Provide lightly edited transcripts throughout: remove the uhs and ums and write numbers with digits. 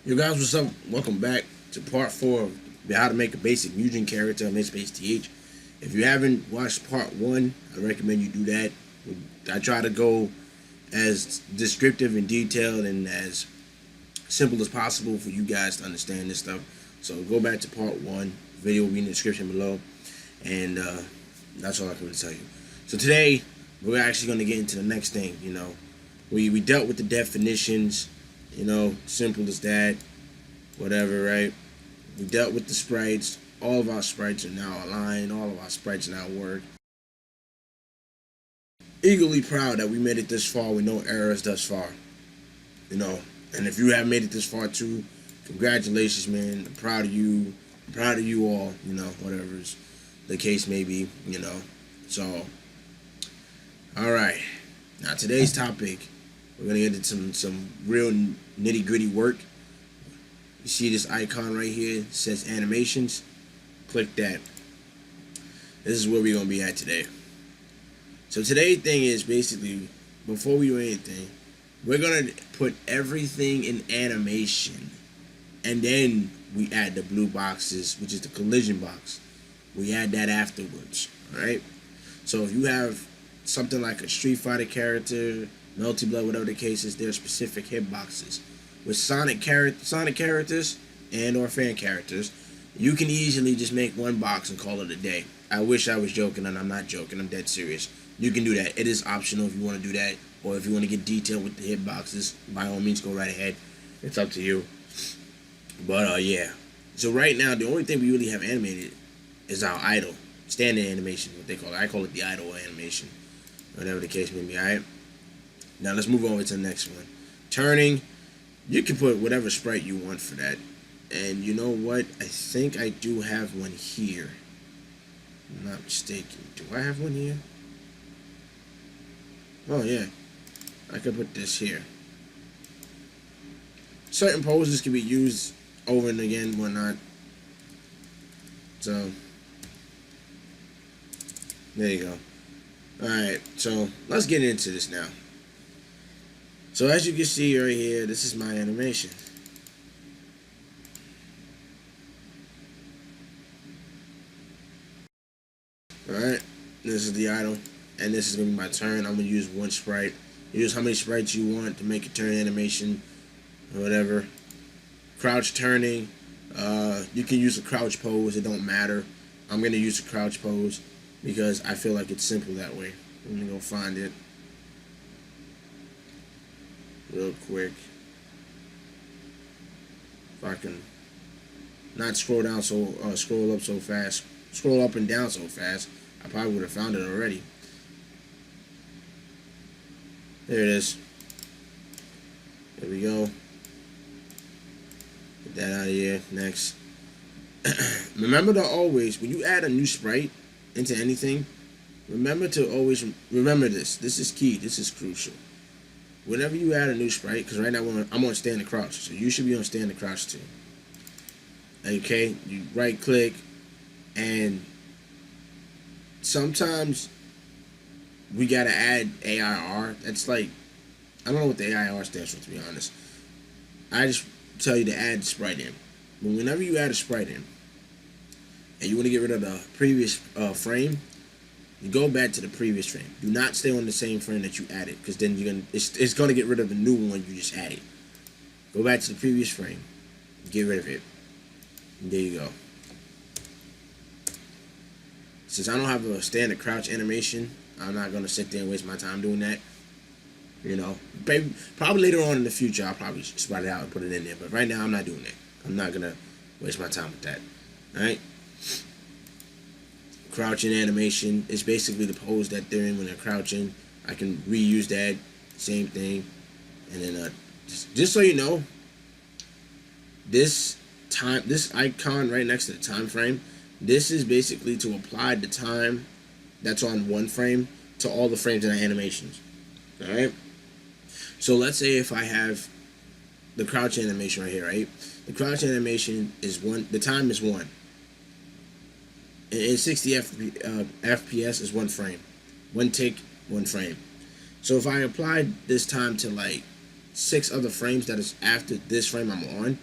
Yo guys, what's up? Welcome back to part 4 of how to make a basic Mugen character on Aceofspadesth. If you haven't watched part 1, I recommend you do that. I try to go as descriptive and detailed and as simple as possible for you guys to understand this stuff. So go back to part 1, video will be in the description below, and that's all I can really tell you. So today, we're actually going to get into the next thing, We dealt with the definitions, simple as that, whatever, right? We dealt with the sprites. All of our sprites are now aligned. All of our sprites now work. Eagerly proud that we made it this far with no errors thus far, And if you have made it this far too, congratulations, man. I'm proud of you. I'm proud of you all, whatever the case may be, So, all right. Now today's topic, we're gonna get into some real nitty gritty work. You see this icon right here, it says animations. Click that. This is where we're gonna be at today. So today's thing is basically, before we do anything, we're gonna put everything in animation, and then we add the blue boxes, which is the collision box. We add that afterwards. Alright? So if you have something like a Street Fighter character, Melty Blood, whatever the case is, there are specific hitboxes. With Sonic characters and or fan characters, you can easily just make one box and call it a day. I wish I was joking, and I'm not joking. I'm dead serious. You can do that. It is optional if you want to do that, or if you want to get detailed with the hitboxes, by all means, go right ahead. It's up to you. But yeah. So right now, the only thing we really have animated is our idle standard animation, what they call it. I call it the idle animation, whatever the case may be. All right. Now let's move over to the next one. Turning. You can put whatever sprite you want for that. And you know what? I think I do have one here. I'm not mistaken. Do I have one here? Oh, yeah. I could put this here. Certain poses can be used over and again, whatnot. So, there you go. Alright, so let's get into this now. So as you can see right here, this is my animation. Alright, this is the idle, and this is going to be my turn. I'm going to use one sprite. Use how many sprites you want to make a turn animation, or whatever. Crouch turning, you can use a crouch pose, it don't matter. I'm going to use a crouch pose because I feel like it's simple that way. I'm going to go find it real quick. If I can not scroll down scroll up so fast, scroll up and down so fast, I probably would have found it already. There it is. There we go. Get that out of here. Next. Remember to always, when you add a new sprite into anything, remember to always remember this. This is key. This is crucial. Whenever you add a new sprite, because right now I'm on stand and crouch, so you should be on stand and crouch too. Okay, you right click, and sometimes we gotta add AIR. That's like, I don't know what the AIR stands for, to be honest. I just tell you to add sprite in. But whenever you add a sprite in, and you want to get rid of the previous frame, you go back to the previous frame. Do not stay on the same frame that you added, because then it's gonna get rid of the new one you just added. Go back to the previous frame, get rid of it. And there you go. Since I don't have a standard crouch animation, I'm not gonna sit there and waste my time doing that. Probably later on in the future, I'll probably spot it out and put it in there. But right now, I'm not doing that. I'm not gonna waste my time with that. All right. Crouching animation is basically the pose that they're in when they're crouching. I can reuse that, same thing. And then just so you know, this icon right next to the time frame, this is basically to apply the time that's on one frame to all the frames in the animations. Alright? So let's say if I have the crouch animation right here, right? The crouch animation is 1, the time is 1. And 60 FPS is 1 frame. 1 tick, 1 frame. So if I applied this time to like 6 other frames that is after this frame I'm on,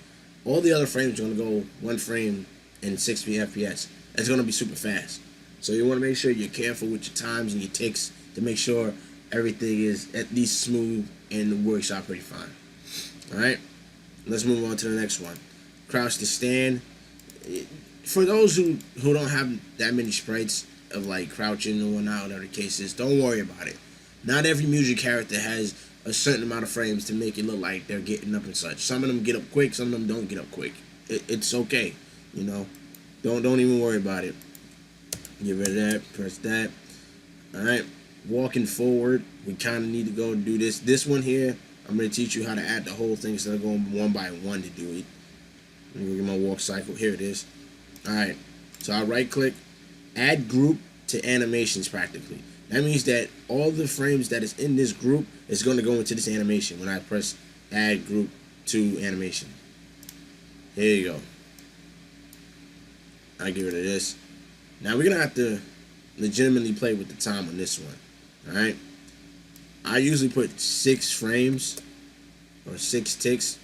All the other frames are gonna go one frame in 60 FPS. It's gonna be super fast. So you want to make sure you're careful with your times and your ticks to make sure everything is at least smooth and works out pretty fine. All right, let's move on to the next one. Crouch to stand. For those who don't have that many sprites of like crouching and whatnot, whatever the case is, don't worry about it. Not every music character has a certain amount of frames to make it look like they're getting up and such. Some of them get up quick, some of them don't get up quick. It's okay, you know. Don't even worry about it. Get rid of that. Press that. All right. Walking forward, we kind of need to go and do this. This one here, I'm going to teach you how to add the whole thing instead of going one by one to do it. Let me go get my walk cycle. Here it is. All right. So I right click, add group to animations practically. That means that all the frames that is in this group is going to go into this animation when I press add group to animation. Here you go. I get rid of this. Now we're going to have to legitimately play with the time on this one. Alright? I usually put 6 frames or 6 ticks.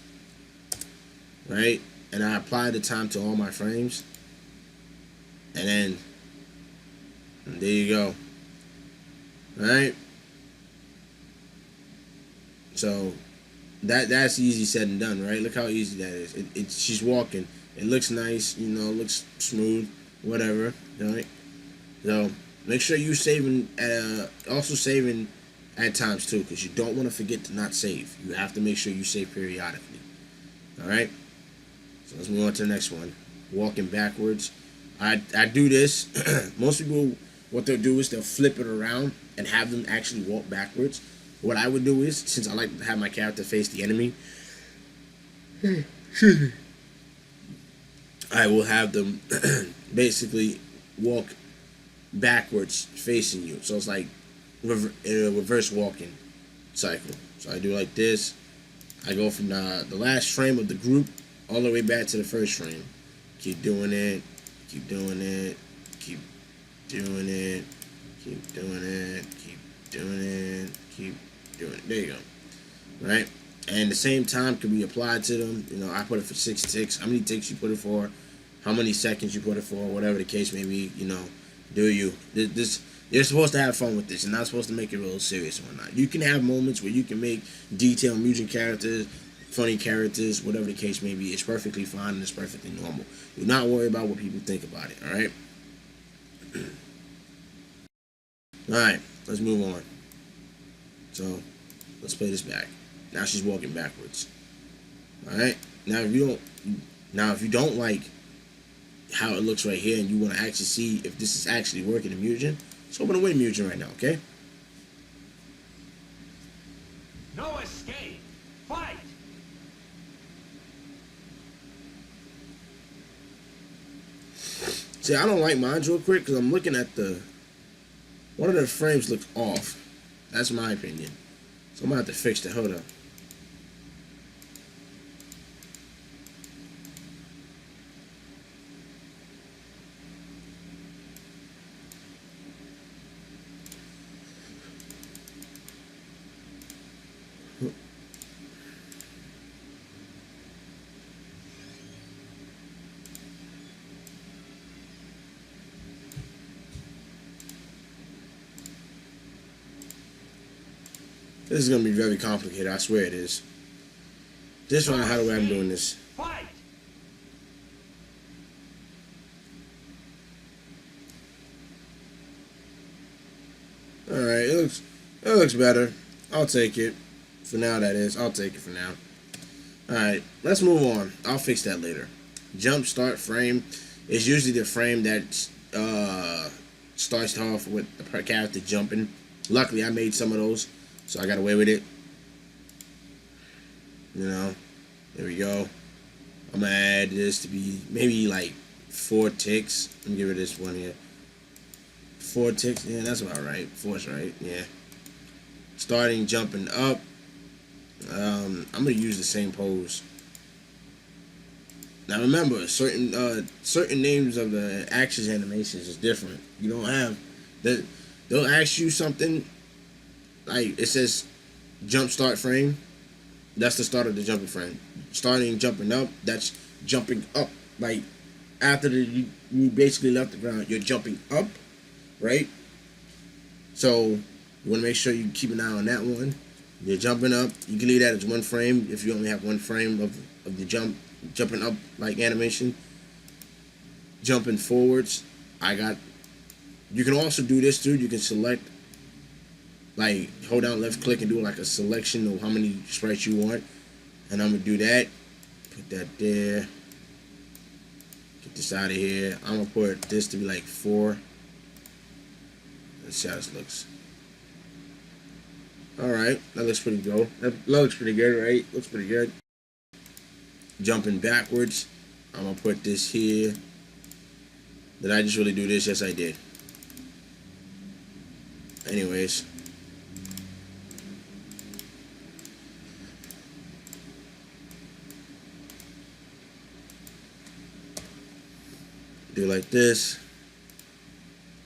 Right? And I apply the time to all my frames. And then there you go. Alright? So that's easy said and done, right? Look how easy that is. She's walking. It looks nice, you know, it looks smooth, whatever. Right? So make sure you saving, also saving at times too, because you don't want to forget to not save. You have to make sure you save periodically. All right. So let's move on to the next one. Walking backwards. I do this. Most people, what they'll do is they'll flip it around and have them actually walk backwards. What I would do is, since I like to have my character face the enemy, I will have them basically walk backwards facing you. So it's like reverse walking cycle. So I do like this. I go from the last frame of the group all the way back to the first frame. Keep doing it. Keep doing it. Keep doing it. Keep doing it. Keep doing it. Keep doing it. There you go. Right? And the same time can be applied to them. You know, I put it for 6 ticks. How many ticks you put it for? How many seconds you put it for? Whatever the case may be. You know, do you? You're supposed to have fun with this. You're not supposed to make it real serious or not. You can have moments where you can make detailed music characters, funny characters, whatever the case may be. It's perfectly fine and it's perfectly normal. Do not worry about what people think about it. All right. All right. Let's move on. So let's play this back. Now she's walking backwards. All right. Now if you don't like how it looks right here and you want to actually see if this is actually working in Mugen, let's open away Mugen right now, okay? No escape. Fight. See, I don't like mine real quick because I'm looking at one of the frames looks off. That's my opinion. So I'm gonna have to fix the hold up. This is gonna be very complicated. I swear it is. Just don't know how I'm doing this. Fight. All right, it looks better. I'll take it for now. That is, I'll take it for now. All right, let's move on. I'll fix that later. Jump start frame is usually the frame that starts off with the character jumping. Luckily, I made some of those, so I got away with it. You know, there we go. I'm gonna add this to be maybe like 4 ticks. Let me get rid of this one here. 4 ticks, yeah, that's about right. 4's right, yeah. Starting jumping up. I'm gonna use the same pose. Now remember, certain names of the actions animations is different. You don't have that. They'll ask you something like it says jump start frame. That's the start of the jumping frame. Starting jumping up, that's jumping up. Like after you basically left the ground, you're jumping up, right? So you want to make sure you keep an eye on that one. You're jumping up. You can leave that as one frame if you only have one frame of the jumping up like animation. Jumping forwards, you can also do this too. You can select, like, hold down left click and do like a selection of how many sprites you want. And I'm gonna do that. Put that there. Get this out of here. I'm gonna put this to be like 4. Let's see how this looks. Alright, that looks pretty good. That looks pretty good, right? Looks pretty good. Jumping backwards, I'm gonna put this here. Did I just really do this? Yes, I did. Anyways. Do like this.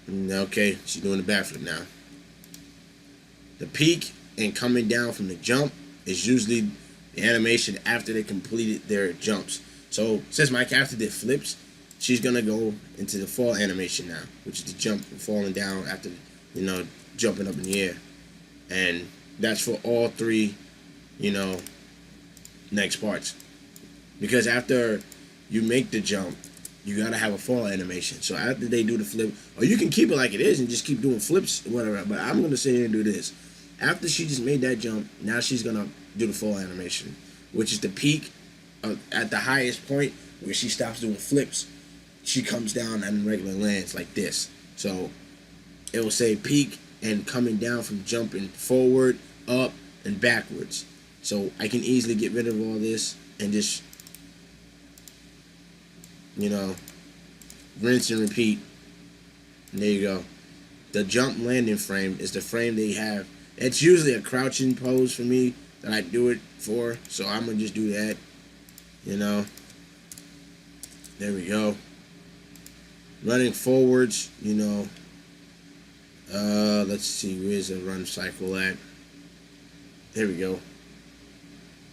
Okay, she's doing the backflip now. The peak and coming down from the jump is usually the animation after they completed their jumps. So since my character did flips, she's gonna go into the fall animation now, which is the jump and falling down after, jumping up in the air. And that's for all 3, next parts. Because after you make the jump, you gotta have a fall animation. So after they do the flip, or you can keep it like it is and just keep doing flips, whatever. But I'm gonna sit here and do this. After she just made that jump, now she's gonna do the fall animation, which is the peak at the highest point where she stops doing flips. She comes down and regular lands like this. So it will say peak and coming down from jumping forward, up, and backwards. So I can easily get rid of all this and just, rinse and repeat. And there you go. The jump landing frame is the frame they have. It's usually a crouching pose for me that I do it for. So I'm going to just do that. There we go. Running forwards, let's see, where's the run cycle at? There we go.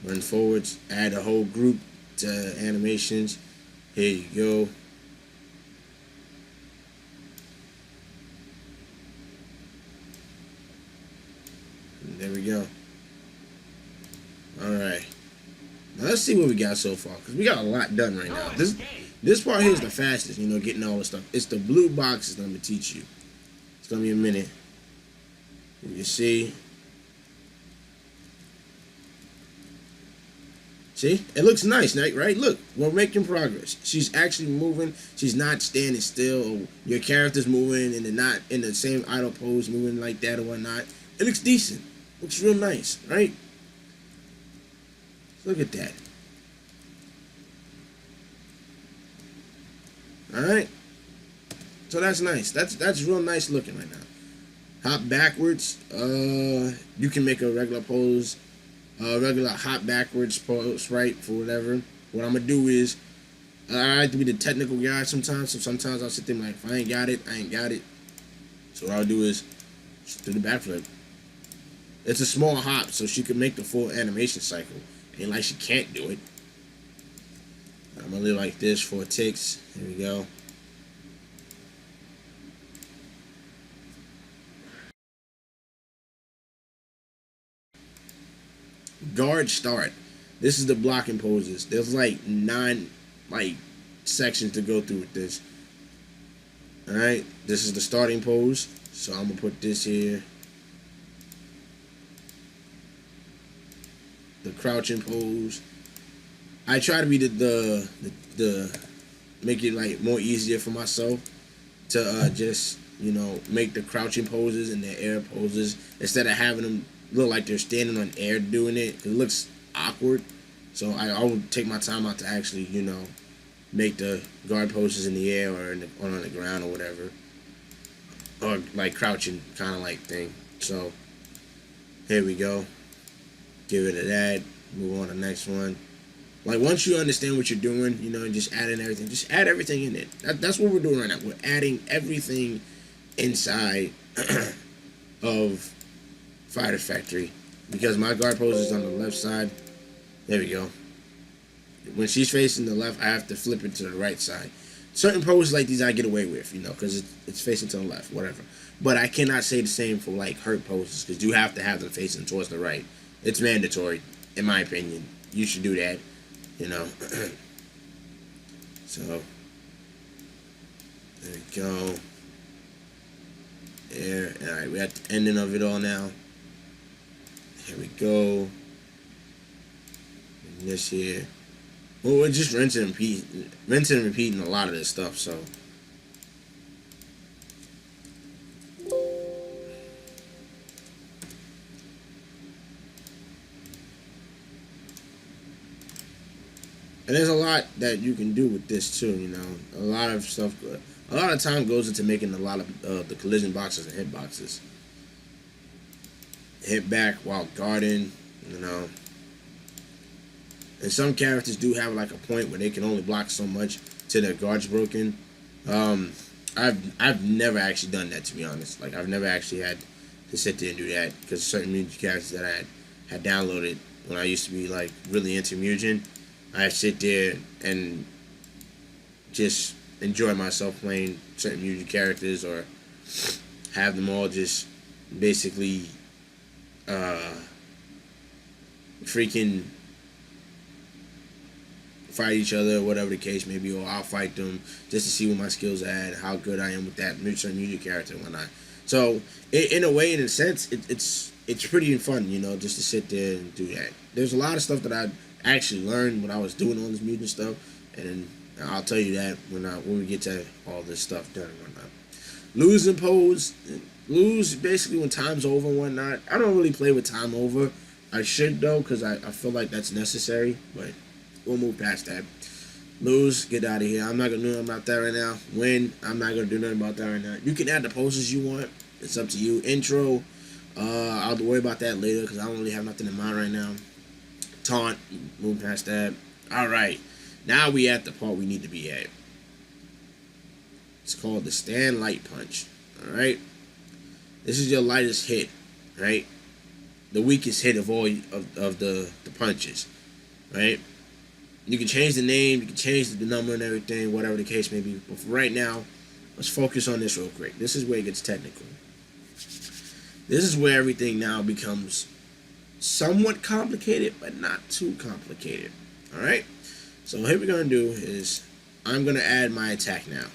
Run forwards, add a whole group to animations. Here you go. And there we go. Alright. Now let's see what we got so far, because we got a lot done right now. This part here is the fastest, getting all this stuff. It's the blue box is going to teach you. It's going to be a minute. You see? See? It looks nice, right? Look, we're making progress. She's actually moving. She's not standing still. Or your character's moving and they're not in the same idle pose, moving like that or whatnot. It looks decent. Looks real nice, right? Look at that. Alright. So that's nice. That's real nice looking right now. Hop backwards. You can make a regular pose. Regular hop backwards pose, right? For whatever. What I'm gonna do is I like to be the technical guy sometimes. So sometimes I'll sit there like, if I ain't got it, I ain't got it. So what I'll do is just do the backflip. It's a small hop, so she can make the full animation cycle. Ain't like she can't do it. I'm gonna leave like this for ticks. Here we go. Guard start. This is the blocking poses. There's like 9 sections to go through with this. Alright, this is the starting pose. So I'm gonna put this here. The crouching pose. I try to be the make it like more easier for myself to just make the crouching poses and the air poses instead of having them look like they're standing on air doing it. It looks awkward. So I would take my time out to actually make the guard poses in the air or on the ground or whatever, or like crouching kind of like thing. So here we go. Get rid of that. Move on to the next one. Like once you understand what you're doing, and just adding everything, just add everything in it. That's what we're doing right now. We're adding everything inside of Fighter Factory because my guard pose is on the left side. There we go. when she's facing the left, I have to flip it to the right side. Certain poses like these I get away with, because it's facing to the left, whatever. But I cannot say the same for like hurt poses because you have to have them facing towards the right. It's mandatory, in my opinion. You should do that, you know. So there we go. There. All right, we're at the ending of it all now. Here we go. And this here. Well, we're just rinsing and repeating a lot of this stuff, so. And there's a lot that you can do with this too, A lot of stuff, a lot of time goes into making a lot of the collision boxes and hit boxes. Hit back while guarding, And some characters do have like a point where they can only block so much till their guard's broken. I've never actually done that, to be honest. Like I've never actually had to sit there and do that because certain Mugen characters that I had downloaded when I used to be like really into Mugen, I sit there and just enjoy myself playing certain Mugen characters or have them all just basically freaking fight each other, whatever the case may be, or I'll fight them just to see what my skills are at, how good I am with that certain Mugen character and whatnot. So, in a way, in a sense, it's pretty fun, just to sit there and do that. There's a lot of stuff that I actually learned when I was doing all this Mugen stuff, and I'll tell you that when we get to all this stuff done and whatnot. Lose basically when time's over and whatnot. I don't really play with time over. I should though, because I feel like that's necessary, but we'll move past that. Lose, get out of here. I'm not gonna do nothing about that right now. Win, I'm not gonna do nothing about that right now. You can add the poses you want. It's up to you. Intro, I'll worry about that later because I don't really have nothing in mind right now. Taunt, move past that. All right, now we at the part we need to be at. It's called the stand light punch. All right, this is your lightest hit, right? The weakest hit of all of the punches, right? You can change the name, you can change the number and everything, whatever the case may be. But for right now, let's focus on this real quick. This is where it gets technical. This is where everything now becomes somewhat complicated, but not too complicated. All right? So what we're going to do is I'm going to add my attack now.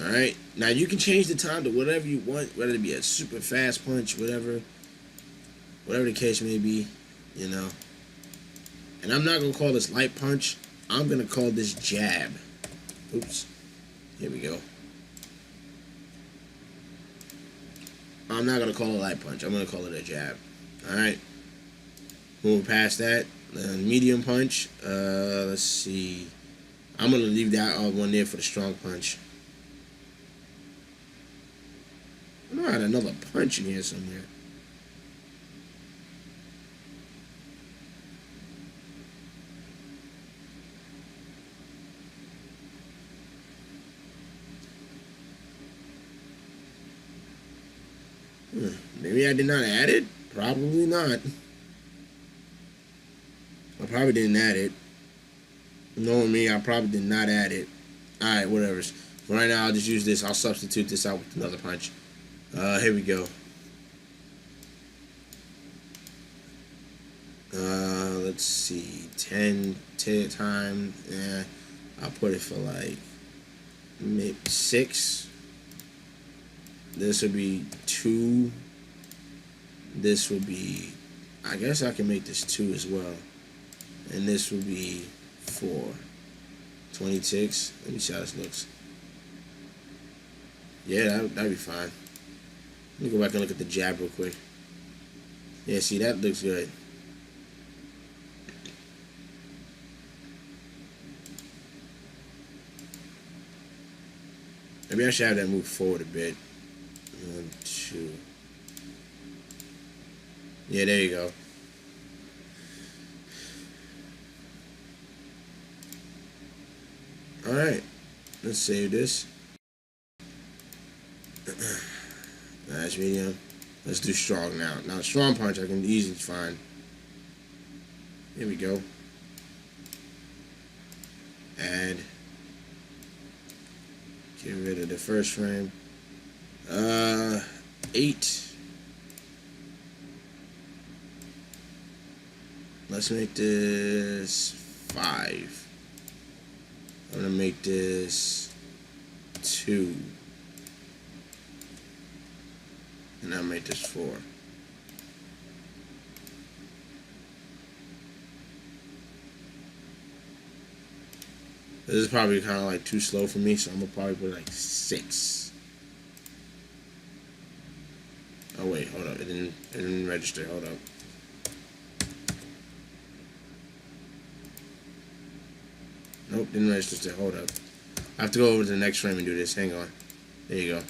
All right? Now you can change the time to whatever you want, whether it be a super fast punch, whatever the case may be, And I'm not going to call this light punch. I'm going to call this jab. Oops. Here we go. I'm not going to call it a light punch. I'm going to call it a jab. Alright. Move past that. Medium punch. Let's see. I'm going to leave that one there for the strong punch. I know I had another punch in here somewhere. Maybe I did not add it? Probably not. I probably didn't add it. Knowing me, I probably did not add it. Alright, whatever. For right now, I'll just use this. I'll substitute this out with another punch. Here we go. Let's see. 10 times. Yeah. I'll put it for like maybe 6. This would be 2. This would be, I guess I can make this 2 as well. And this would be 4. 26. Let me see how this looks. Yeah, that'd be fine. Let me go back and look at the jab real quick. Yeah, see, that looks good. Maybe I should have that move forward a bit. 1, 2. Yeah, there you go. Alright. Let's save this. Nice medium. Let's do strong now. Now strong punch I can easily find. Here we go. Add. Get rid of the first frame. 8. Let's make this 5. I'm gonna make this 2. And I'll make this 4. This is probably kind of like too slow for me, so I'm gonna probably put like 6. Oh wait, hold up, it didn't register. Hold up. Nope, didn't register. Hold up. I have to go over to the next frame and do this. Hang on. There you go.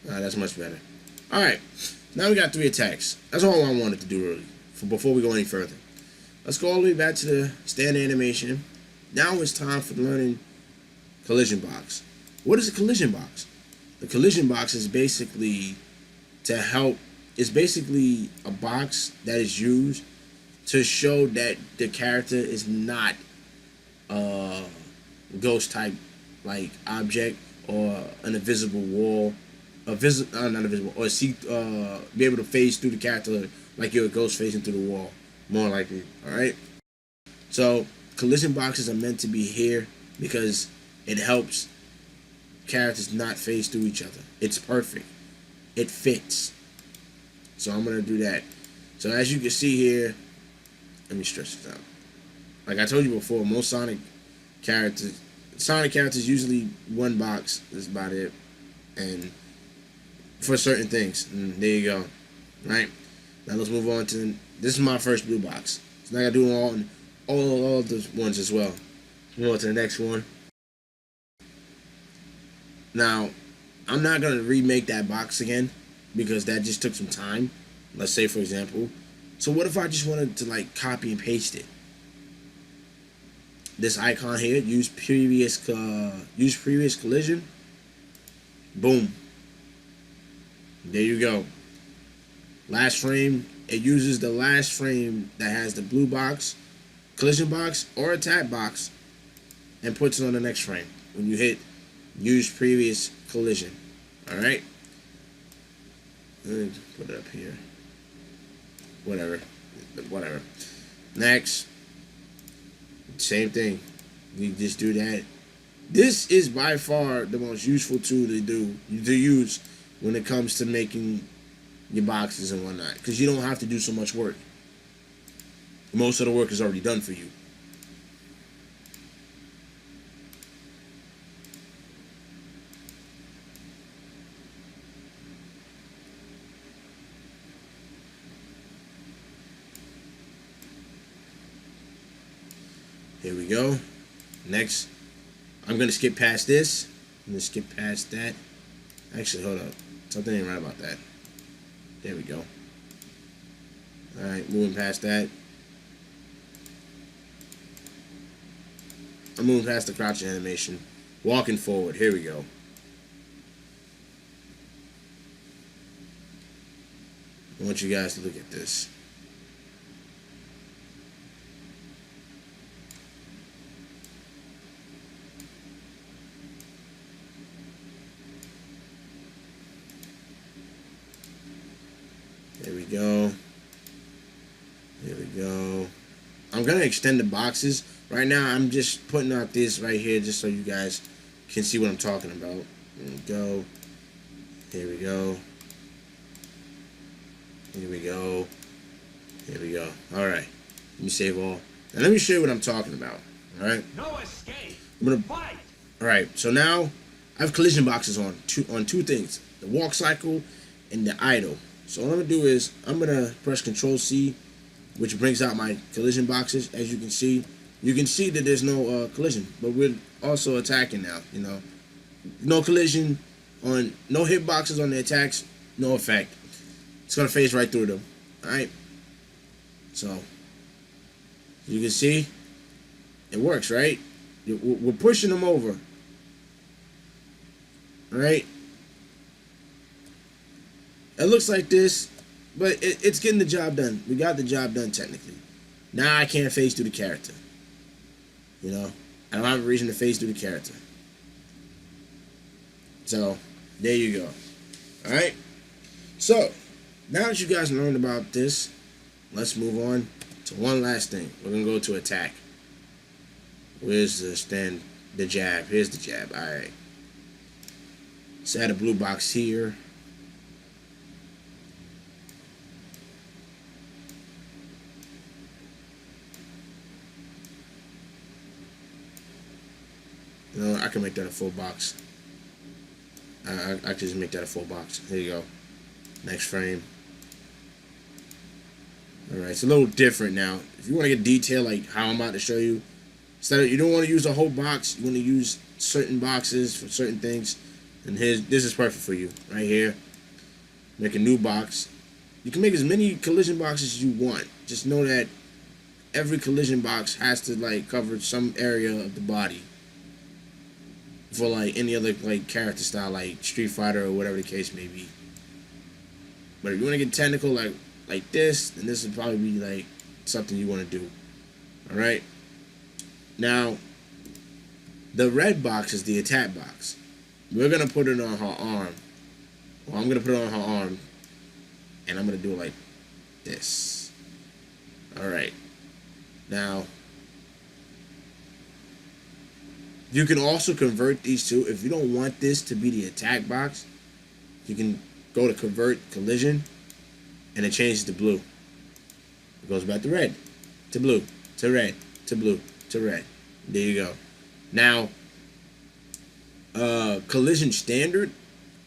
That's much better. Alright, now we got 3 attacks. That's all I wanted to do really, before we go any further. Let's go all the way back to the standard animation. Now it's time for learning collision box. What is a collision box? The collision box is basically it's basically a box that is used to show that the character is not a ghost type like object or an invisible wall, not invisible, or be able to phase through the character like you're a ghost phasing through the wall, more likely. All right. So collision boxes are meant to be here because it helps characters not phase through each other. It's perfect. It fits. So I'm gonna do that. So as you can see here, let me stretch this out. Like I told you before, most Sonic characters usually one box is about it, and for certain things. And there you go. Right. Now let's move on to this is my first blue box. So now I gotta do all the ones as well. Move on to the next one. Now, I'm not gonna remake that box again because that just took some time. Let's say for example. So what if I just wanted to like copy and paste it? This icon here, use previous collision. Boom. There you go. Last frame. It uses the last frame that has the blue box, collision box, or attack box, and puts it on the next frame when you hit use previous collision. All right. Let me put it up here. Whatever. Next. Same thing. We just do that. This is by far the most useful tool to use when it comes to making your boxes and whatnot, because you don't have to do so much work. Most of the work is already done for you. Here we go. Next, I'm going to skip past this. I'm going to skip past that. Actually, hold up. Something ain't right about that. There we go. Alright, moving past that. I'm moving past the crouching animation. Walking forward. Here we go. I want you guys to look at this. There we go. There we go. I'm going to extend the boxes. Right now, I'm just putting out this right here just so you guys can see what I'm talking about. There we go. Here we go. Here we go. Here we go. Alright. Let me save all. Now let me show you what I'm talking about. Alright? No escape. I'm gonna Fight. Alright, so now I have collision boxes on two things. The walk cycle and the idle. So what I'm gonna do is I'm gonna press Control C, which brings out my collision boxes. As you can see that there's no collision, but we're also attacking now. You know, no collision on, no hit boxes on the attacks, no effect. It's gonna phase right through them. All right. So you can see it works, right? We're pushing them over. All right. It looks like this, but it's getting the job done. We got the job done technically. Now I can't phase through the character. You know, I don't have a reason to phase through the character. So, there you go. Alright? So, now that you guys learned about this, let's move on to one last thing. We're going to go to attack. Where's the stand? The jab. Here's the jab. Alright. So, add a blue box here. You know, I can make that a full box. I can just make that a full box. Here you go. Next frame. Alright, it's a little different now. If you want to get detail like how I'm about to show you, instead of, you don't want to use a whole box, you want to use certain boxes for certain things. And this is perfect for you. Right here. Make a new box. You can make as many collision boxes as you want. Just know that every collision box has to like cover some area of the body. For like any other like character style, like Street Fighter or whatever the case may be. But if you want to get technical like this, then this would probably be like something you want to do. Alright? Now, the red box is the attack box. We're going to put it on her arm. Well, I'm going to put it on her arm. And I'm going to do it like this. Alright. Now, you can also convert these two. If you don't want this to be the attack box, you can go to convert collision, and it changes to blue. It goes back to red, to blue, to red, to blue, to red. There you go. Now, collision standard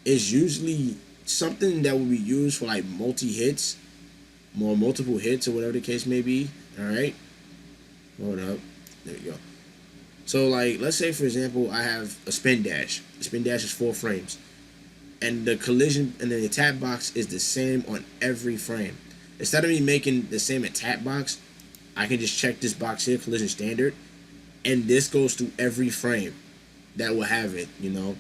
is usually something that will be used for like multiple hits or whatever the case may be. All right, hold up. There you go. So like, let's say for example, I have a spin dash. The spin dash is 4 frames. And the collision and the attack box is the same on every frame. Instead of me making the same attack box, I can just check this box here, collision standard, and this goes through every frame that will have it, you know.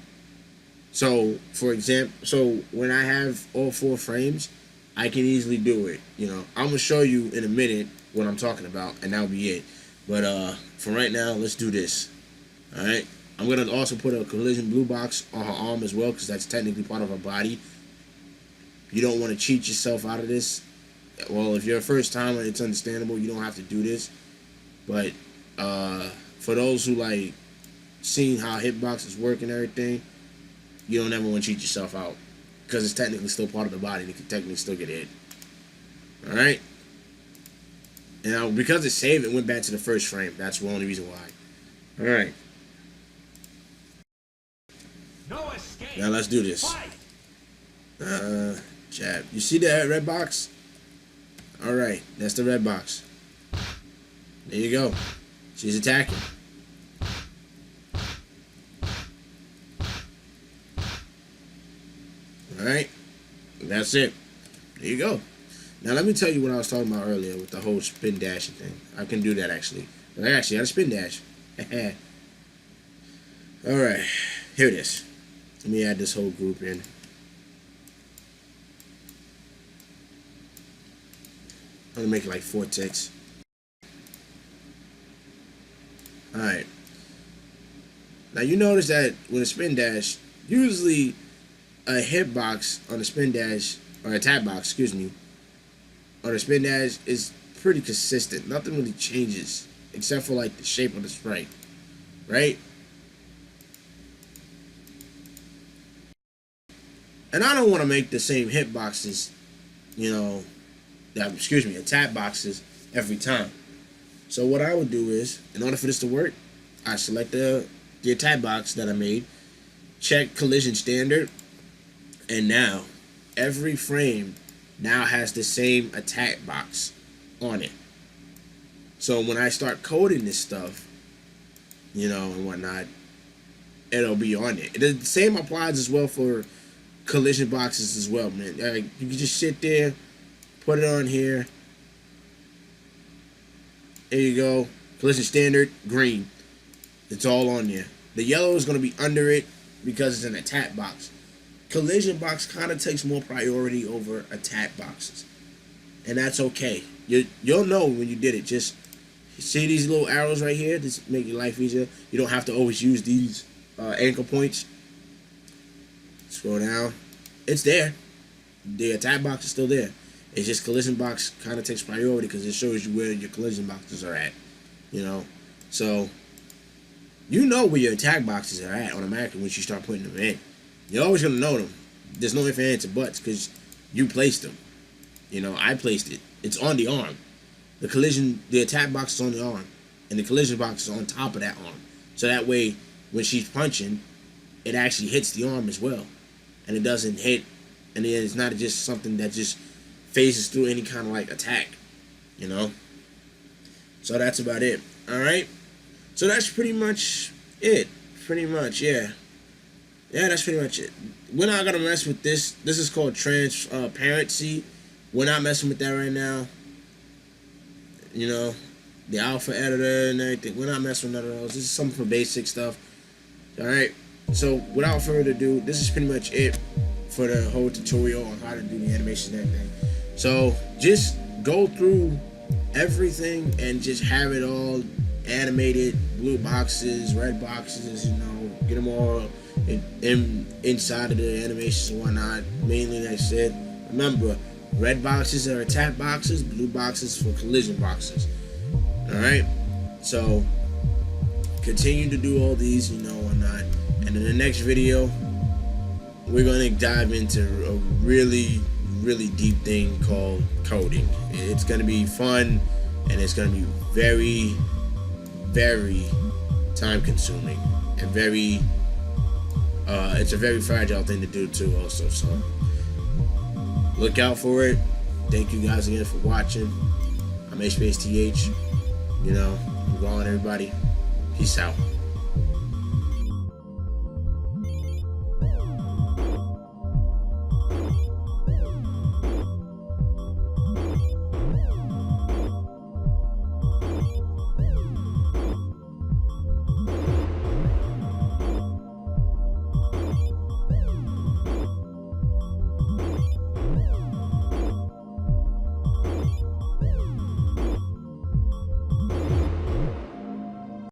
So for example, so when I have all 4 frames, I can easily do it, you know. I'm gonna show you in a minute what I'm talking about, and that'll be it. But for right now, let's do this. All right. I'm going to also put a collision blue box on her arm as well, because that's technically part of her body. You don't want to cheat yourself out of this. Well, if you're a first timer, it's understandable. You don't have to do this. But for those who like seeing how hitboxes work and everything, you don't ever want to cheat yourself out, because it's technically still part of the body. You can technically still get hit. All right. Now, because it saved, it went back to the first frame. That's the only reason why. All right. No escape. Now let's do this. Jab. You see that red box? All right, that's the red box. There you go. She's attacking. All right, that's it. There you go. Now let me tell you what I was talking about earlier with the whole spin dashing thing. I can do that actually. I actually had a spin dash. All right, here it is. Let me add this whole group in. I'm gonna make it like 4 ticks. Alright. Now you notice that with a spin dash, usually a hitbox on a spin dash, or attack box, excuse me, on a spin dash is pretty consistent. Nothing really changes, except for like the shape of the sprite. Right? And I don't want to make the same hitboxes, you know, attack boxes every time. So what I would do is, in order for this to work, I select the attack box that I made, check collision standard, and now every frame now has the same attack box on it. So when I start coding this stuff, you know, and whatnot, it'll be on it. The same applies as well for collision boxes as well, man. You can just sit there, put it on here. There you go. Collision standard, green. It's all on there. The yellow is going to be under it because it's an attack box. collision box kind of takes more priority over attack boxes, and that's okay. You'll know when you did it. Just see these little arrows right here. Just make your life easier. You don't have to always use these anchor points. Scroll down. It's there. The attack box is still there. It's just collision box kind of takes priority because it shows you where your collision boxes are at. You know, so you know where your attack boxes are at automatically once you start putting them in. You're always gonna know them. There's no ifs, ands, or buts because you placed them. You know, I placed it. It's on the arm. The attack box is on the arm, and the collision box is on top of that arm. So that way, when she's punching, it actually hits the arm as well, and it doesn't hit. And then it's not just something that just phases through any kind of like attack, you know. So that's about it. All right. So that's pretty much it. Pretty much, yeah. Yeah, that's pretty much it. We're not gonna mess with this. This is called transparency. We're not messing with that right now. You know, the alpha editor and everything. We're not messing with none of those. This is something for basic stuff. All right. So without further ado, this is pretty much it for the whole tutorial on how to do the animation and everything. So just go through everything and just have it all animated, blue boxes, red boxes, you know, get them all inside of the animations and whatnot. Mainly, like I said, remember, red boxes are attack boxes, blue boxes for collision boxes. Alright? So, continue to do all these, you know, whatnot. And in the next video, we're going to dive into a really, really deep thing called coding. It's going to be fun, and it's going to be very, very time consuming, and very it's a very fragile thing to do too also. So look out for it. Thank you guys again for watching. I'm Aceofspadesth. You know, I'm going, everybody. Peace out.